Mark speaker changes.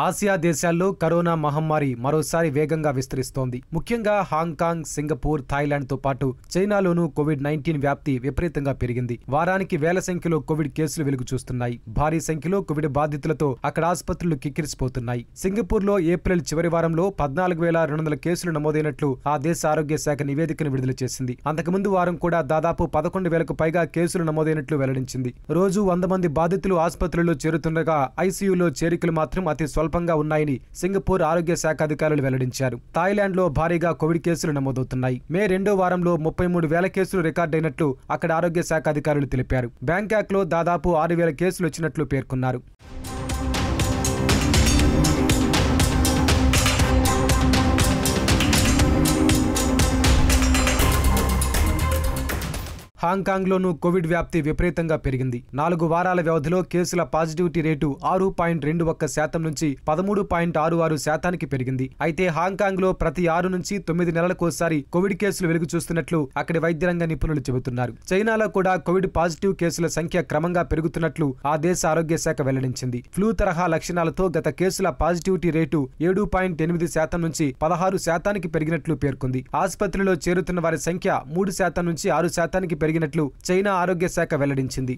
Speaker 1: Asia దేశాల్లో corona మహమ్మారి మరోసారి వేగంగా విస్తరిస్తోంది. ముఖ్యంగా హాంకాంగ్, సింగపూర్, థాయిలాండ్ తో పాటు చైనాలోనూ కోవిడ్-19 వ్యాప్తి విపరీతంగా పెరిగింది. వారానికి వేల సంఖ్యలో కోవిడ్ కేసులు వెలుగు చూస్తున్నాయి. భారీ సంఖ్యలో కోవిడ్ బాధితులతో అక్కడ ఆసుపత్రులు కిక్కిరిసిపోతున్నాయి. సింగపూర్లో ఏప్రిల్ చివరి వారంలో 14,200 కేసులు నమోదైనట్లు ఆ దేశ ఆరోగ్య శాఖ నివేదికను విడుదల చేసింది. అంతకుముందు వారం కూడా దాదాపు 11,000కు పైగా కేసులు నమోదైనట్లు వెల్లడించింది. రోజు 100 మంది బాధితులు ఆసుపత్రుల్లో చేరుతుండగా ఐసీయూలో చేరికలు మాత్రం అతి స్వల్పంగా ఉన్నాయని సింగపూర్ ఆరోగ్య శాఖ అధికారులు వెల్లడించారు. థాయిలాండ్ లో భారీగా కోవిడ్ కేసులు నమోదవుతున్నాయి. మే 2వ వారంలో 33,000 కేసులు రికార్డైనట్లు అక్కడ ఆరోగ్య శాఖ అధికారులు తెలిపారు. బ్యాంకాక్ లో దాదాపు 6,000 కేసులు వచ్చినట్లు పేర్కొన్నారు. హాంకాంగ్లోనూ కోవిడ్ వ్యాప్తి విపరీతంగా పెరిగింది. 4 వారాల వ్యవధిలో కేసుల పాజిటివిటీ రేటు 6.21% నుంచి 13.66%కి పెరిగింది. అయితే హాంకాంగ్ లో ప్రతి 6 నుంచి 9 నెలలకోసారి కోవిడ్ కేసులు వెలుగు చూస్తున్నట్లు అక్కడి వైద్యరంగ నిపుణులు చెబుతున్నారు. చైనాలో కూడా కోవిడ్ పాజిటివ్ కేసుల సంఖ్య క్రమంగా పెరుగుతున్నట్లు ఆ దేశ ఆరోగ్య శాఖ వెల్లడించింది. ఫ్లూ తరహా లక్షణాలతో గత కేసుల పాజిటివిటీ రేటు 7.8% నుంచి 16%కి పెరిగినట్లు పేర్కొంది. ఆసుపత్రిలో చేరుతున్న వారి సంఖ్య 3% నుంచి 6%కి పెరిగినట్లు చైనా ఆరోగ్య శాఖ వెల్లడించింది.